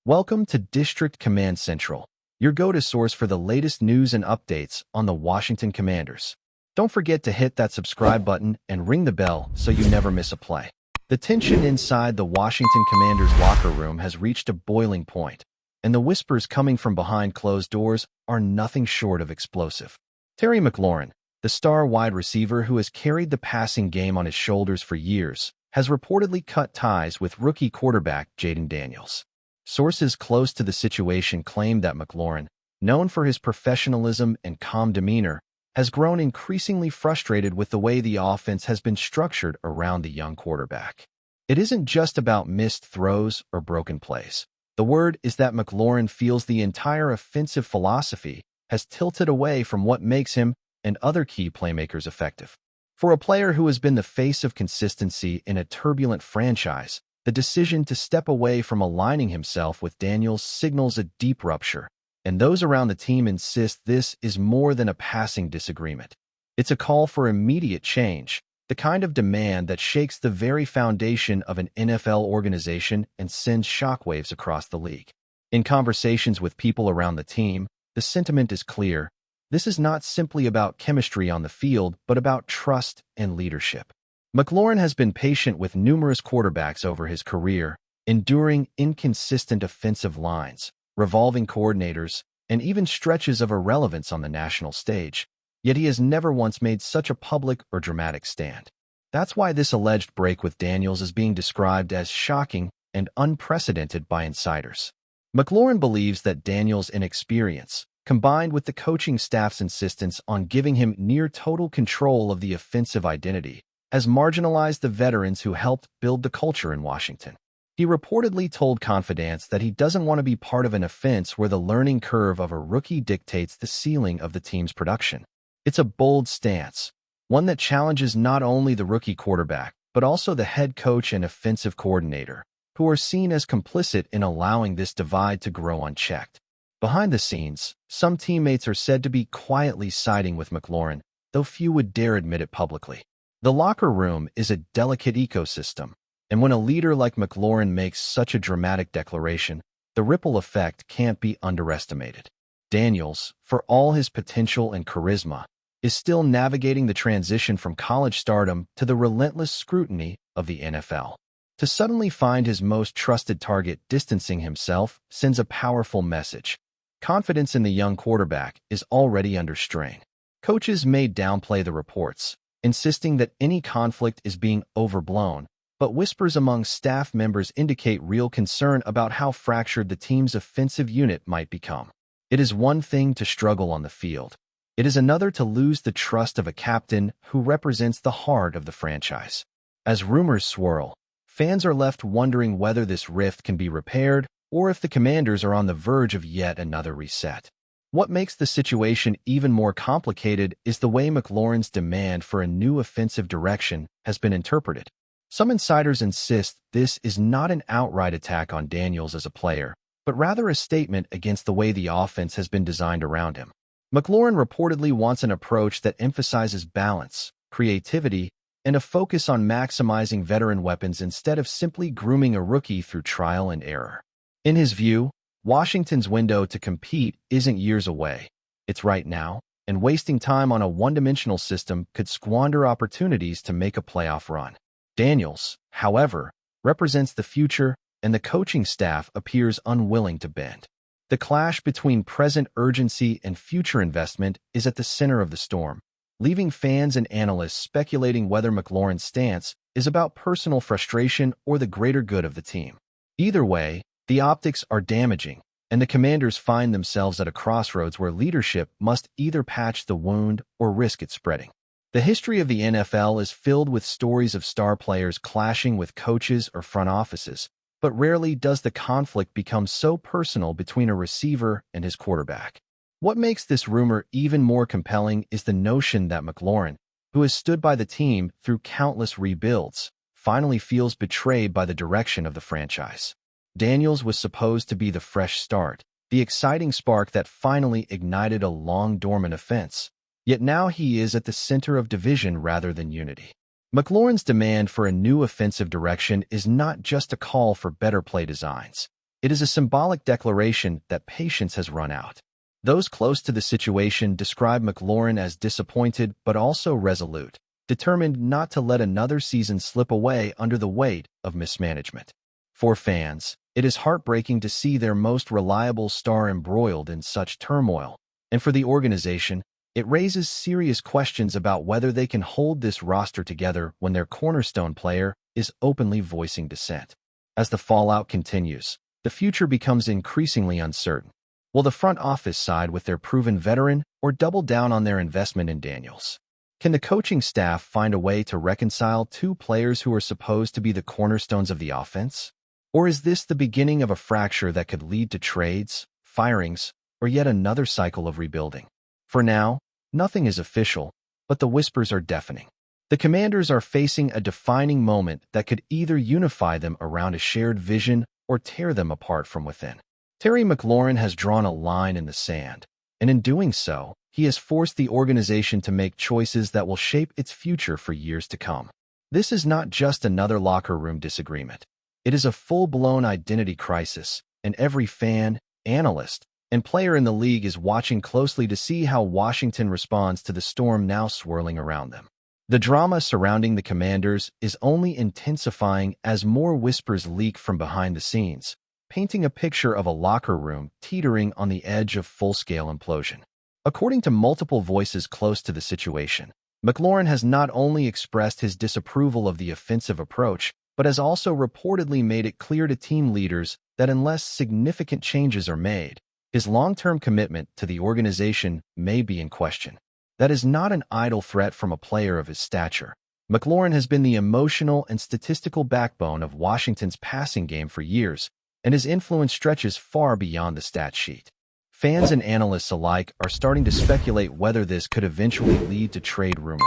Welcome to District Command Central, your go-to source for the latest news and updates on the Washington Commanders. Don't forget to hit that subscribe button and ring the bell so you never miss a play. The tension inside the Washington Commanders locker room has reached a boiling point, and the whispers coming from behind closed doors are nothing short of explosive. Terry McLaurin, the star wide receiver who has carried the passing game on his shoulders for years, has reportedly cut ties with rookie quarterback Jayden Daniels. Sources close to the situation claim that McLaurin, known for his professionalism and calm demeanor, has grown increasingly frustrated with the way the offense has been structured around the young quarterback. It isn't just about missed throws or broken plays. The word is that McLaurin feels the entire offensive philosophy has tilted away from what makes him and other key playmakers effective. For a player who has been the face of consistency in a turbulent franchise, the decision to step away from aligning himself with Daniels signals a deep rupture, and those around the team insist this is more than a passing disagreement. It's a call for immediate change, the kind of demand that shakes the very foundation of an NFL organization and sends shockwaves across the league. In conversations with people around the team, the sentiment is clear. This is not simply about chemistry on the field, but about trust and leadership. McLaurin has been patient with numerous quarterbacks over his career, enduring inconsistent offensive lines, revolving coordinators, and even stretches of irrelevance on the national stage, yet he has never once made such a public or dramatic stand. That's why this alleged break with Daniels is being described as shocking and unprecedented by insiders. McLaurin believes that Daniels' inexperience, combined with the coaching staff's insistence on giving him near-total control of the offensive identity, has marginalized the veterans who helped build the culture in Washington. He reportedly told Confidence that he doesn't want to be part of an offense where the learning curve of a rookie dictates the ceiling of the team's production. It's a bold stance, one that challenges not only the rookie quarterback, but also the head coach and offensive coordinator, who are seen as complicit in allowing this divide to grow unchecked. Behind the scenes, some teammates are said to be quietly siding with McLaurin, though few would dare admit it publicly. The locker room is a delicate ecosystem, and when a leader like McLaurin makes such a dramatic declaration, the ripple effect can't be underestimated. Daniels, for all his potential and charisma, is still navigating the transition from college stardom to the relentless scrutiny of the NFL. To suddenly find his most trusted target distancing himself sends a powerful message. Confidence in the young quarterback is already under strain. Coaches may downplay the reports, insisting that any conflict is being overblown, but whispers among staff members indicate real concern about how fractured the team's offensive unit might become. It is one thing to struggle on the field. It is another to lose the trust of a captain who represents the heart of the franchise. As rumors swirl, fans are left wondering whether this rift can be repaired or if the Commanders are on the verge of yet another reset. What makes the situation even more complicated is the way McLaurin's demand for a new offensive direction has been interpreted. Some insiders insist this is not an outright attack on Daniels as a player, but rather a statement against the way the offense has been designed around him. McLaurin reportedly wants an approach that emphasizes balance, creativity, and a focus on maximizing veteran weapons instead of simply grooming a rookie through trial and error. In his view, Washington's window to compete isn't years away. It's right now, and wasting time on a one-dimensional system could squander opportunities to make a playoff run. Daniels, however, represents the future, and the coaching staff appears unwilling to bend. The clash between present urgency and future investment is at the center of the storm, leaving fans and analysts speculating whether McLaurin's stance is about personal frustration or the greater good of the team. Either way, the optics are damaging, and the Commanders find themselves at a crossroads where leadership must either patch the wound or risk it spreading. The history of the NFL is filled with stories of star players clashing with coaches or front offices, but rarely does the conflict become so personal between a receiver and his quarterback. What makes this rumor even more compelling is the notion that McLaurin, who has stood by the team through countless rebuilds, finally feels betrayed by the direction of the franchise. Daniels was supposed to be the fresh start, the exciting spark that finally ignited a long-dormant offense. Yet now he is at the center of division rather than unity. McLaurin's demand for a new offensive direction is not just a call for better play designs. It is a symbolic declaration that patience has run out. Those close to the situation describe McLaurin as disappointed but also resolute, determined not to let another season slip away under the weight of mismanagement. For fans, it is heartbreaking to see their most reliable star embroiled in such turmoil, and for the organization, it raises serious questions about whether they can hold this roster together when their cornerstone player is openly voicing dissent. As the fallout continues, the future becomes increasingly uncertain. Will the front office side with their proven veteran or double down on their investment in Daniels? Can the coaching staff find a way to reconcile two players who are supposed to be the cornerstones of the offense? Or is this the beginning of a fracture that could lead to trades, firings, or yet another cycle of rebuilding? For now, nothing is official, but the whispers are deafening. The Commanders are facing a defining moment that could either unify them around a shared vision or tear them apart from within. Terry McLaurin has drawn a line in the sand, and in doing so, he has forced the organization to make choices that will shape its future for years to come. This is not just another locker room disagreement. It is a full-blown identity crisis, and every fan, analyst, and player in the league is watching closely to see how Washington responds to the storm now swirling around them. The drama surrounding the Commanders is only intensifying as more whispers leak from behind the scenes, painting a picture of a locker room teetering on the edge of full-scale implosion. According to multiple voices close to the situation, McLaurin has not only expressed his disapproval of the offensive approach, but has also reportedly made it clear to team leaders that unless significant changes are made, his long-term commitment to the organization may be in question. That is not an idle threat from a player of his stature. McLaurin has been the emotional and statistical backbone of Washington's passing game for years, and his influence stretches far beyond the stat sheet. Fans and analysts alike are starting to speculate whether this could eventually lead to trade rumors,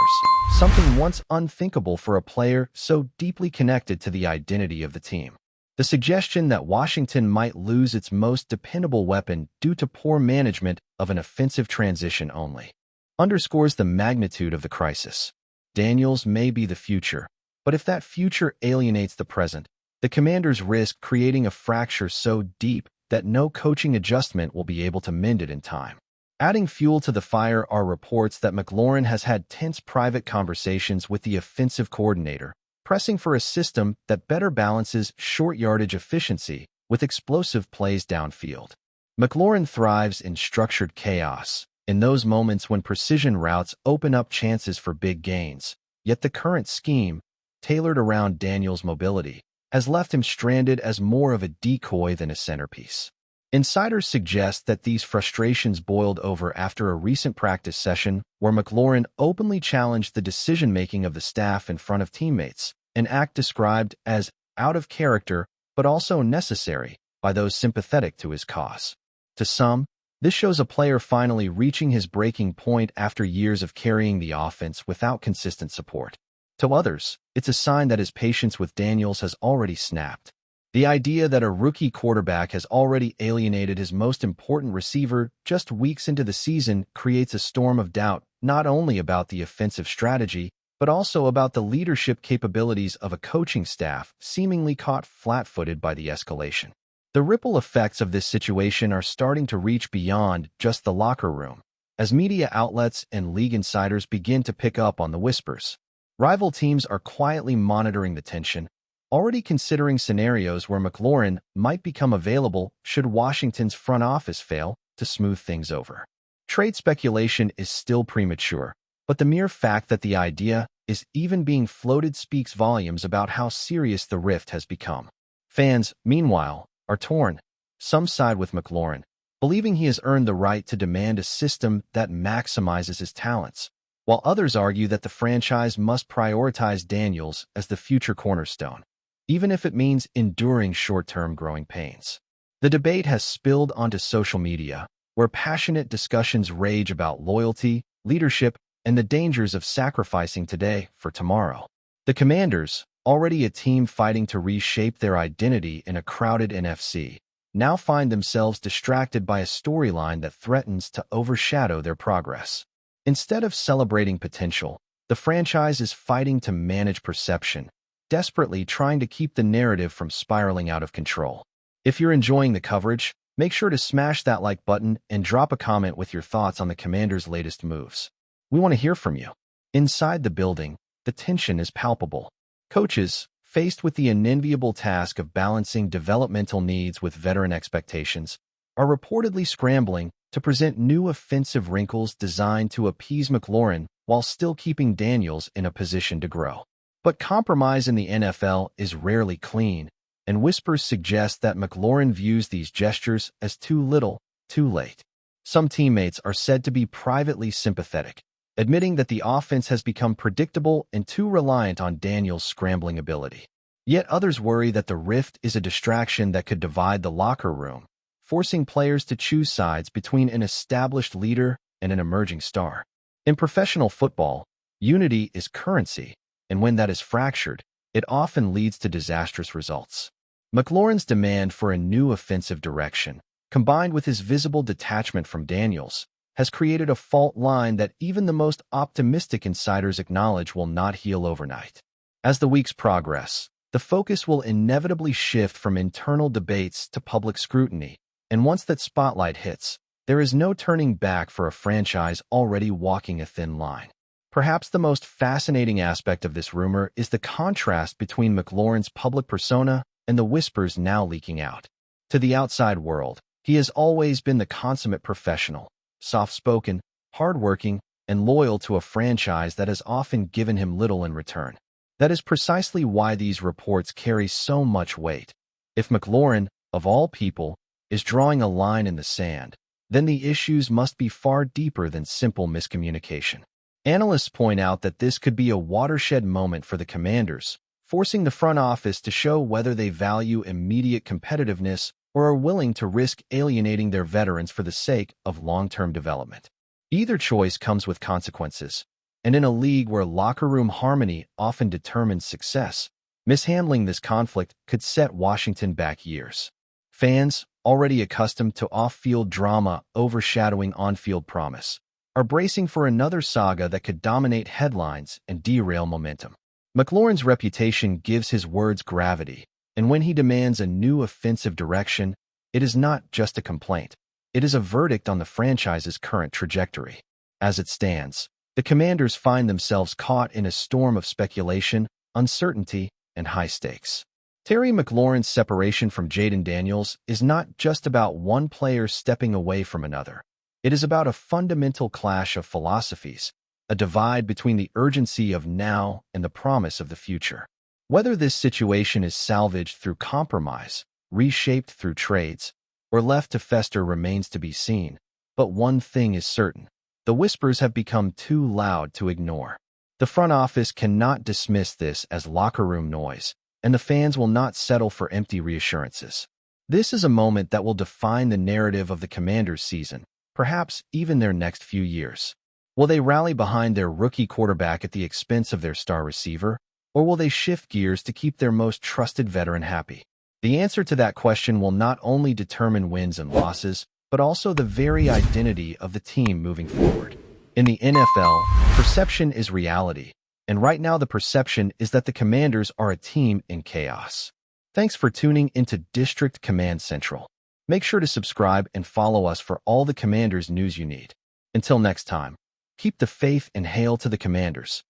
something once unthinkable for a player so deeply connected to the identity of the team. The suggestion that Washington might lose its most dependable weapon due to poor management of an offensive transition only underscores the magnitude of the crisis. Daniels may be the future, but if that future alienates the present, the Commanders risk creating a fracture so deep that no coaching adjustment will be able to mend it in time. Adding fuel to the fire are reports that McLaurin has had tense private conversations with the offensive coordinator, pressing for a system that better balances short yardage efficiency with explosive plays downfield. McLaurin thrives in structured chaos, in those moments when precision routes open up chances for big gains, yet the current scheme, tailored around Daniels' mobility, has left him stranded as more of a decoy than a centerpiece. Insiders suggest that these frustrations boiled over after a recent practice session where McLaurin openly challenged the decision-making of the staff in front of teammates, an act described as out of character but also necessary by those sympathetic to his cause. To some, this shows a player finally reaching his breaking point after years of carrying the offense without consistent support. To others, it's a sign that his patience with Daniels has already snapped. The idea that a rookie quarterback has already alienated his most important receiver just weeks into the season creates a storm of doubt not only about the offensive strategy, but also about the leadership capabilities of a coaching staff seemingly caught flat-footed by the escalation. The ripple effects of this situation are starting to reach beyond just the locker room, as media outlets and league insiders begin to pick up on the whispers. Rival teams are quietly monitoring the tension, already considering scenarios where McLaurin might become available should Washington's front office fail to smooth things over. Trade speculation is still premature, but the mere fact that the idea is even being floated speaks volumes about how serious the rift has become. Fans, meanwhile, are torn. Some side with McLaurin, believing he has earned the right to demand a system that maximizes his talents, while others argue that the franchise must prioritize Daniels as the future cornerstone, even if it means enduring short-term growing pains. The debate has spilled onto social media, where passionate discussions rage about loyalty, leadership, and the dangers of sacrificing today for tomorrow. The Commanders, already a team fighting to reshape their identity in a crowded NFC, now find themselves distracted by a storyline that threatens to overshadow their progress. Instead of celebrating potential, the franchise is fighting to manage perception, desperately trying to keep the narrative from spiraling out of control. If you're enjoying the coverage, make sure to smash that like button and drop a comment with your thoughts on the Commanders' latest moves. We want to hear from you. Inside the building, the tension is palpable. Coaches, faced with the unenviable task of balancing developmental needs with veteran expectations, are reportedly scrambling to present new offensive wrinkles designed to appease McLaurin while still keeping Daniels in a position to grow. But compromise in the NFL is rarely clean, and whispers suggest that McLaurin views these gestures as too little, too late. Some teammates are said to be privately sympathetic, admitting that the offense has become predictable and too reliant on Daniels' scrambling ability. Yet others worry that the rift is a distraction that could divide the locker room, forcing players to choose sides between an established leader and an emerging star. In professional football, unity is currency, and when that is fractured, it often leads to disastrous results. McLaurin's demand for a new offensive direction, combined with his visible detachment from Daniels, has created a fault line that even the most optimistic insiders acknowledge will not heal overnight. As the weeks progress, the focus will inevitably shift from internal debates to public scrutiny, and once that spotlight hits, there is no turning back for a franchise already walking a thin line. Perhaps the most fascinating aspect of this rumor is the contrast between McLaurin's public persona and the whispers now leaking out. To the outside world, he has always been the consummate professional, soft-spoken, hard-working, and loyal to a franchise that has often given him little in return. That is precisely why these reports carry so much weight. If McLaurin, of all people, is drawing a line in the sand, then the issues must be far deeper than simple miscommunication. Analysts point out that this could be a watershed moment for the Commanders, forcing the front office to show whether they value immediate competitiveness or are willing to risk alienating their veterans for the sake of long-term development. Either choice comes with consequences, and in a league where locker room harmony often determines success, mishandling this conflict could set Washington back years. Fans, already accustomed to off-field drama overshadowing on-field promise, are bracing for another saga that could dominate headlines and derail momentum. McLaurin's reputation gives his words gravity, and when he demands a new offensive direction, it is not just a complaint. It is a verdict on the franchise's current trajectory. As it stands, the Commanders find themselves caught in a storm of speculation, uncertainty, and high stakes. Terry McLaurin's separation from Jayden Daniels is not just about one player stepping away from another. It is about a fundamental clash of philosophies, a divide between the urgency of now and the promise of the future. Whether this situation is salvaged through compromise, reshaped through trades, or left to fester remains to be seen. But one thing is certain: the whispers have become too loud to ignore. The front office cannot dismiss this as locker room noise, and the fans will not settle for empty reassurances. This is a moment that will define the narrative of the Commanders' season, perhaps even their next few years. Will they rally behind their rookie quarterback at the expense of their star receiver, or will they shift gears to keep their most trusted veteran happy? The answer to that question will not only determine wins and losses, but also the very identity of the team moving forward. In the NFL, perception is reality, and right now the perception is that the Commanders are a team in chaos. Thanks for tuning into District Command Central. Make sure to subscribe and follow us for all the Commanders news you need. Until next time, keep the faith and hail to the Commanders.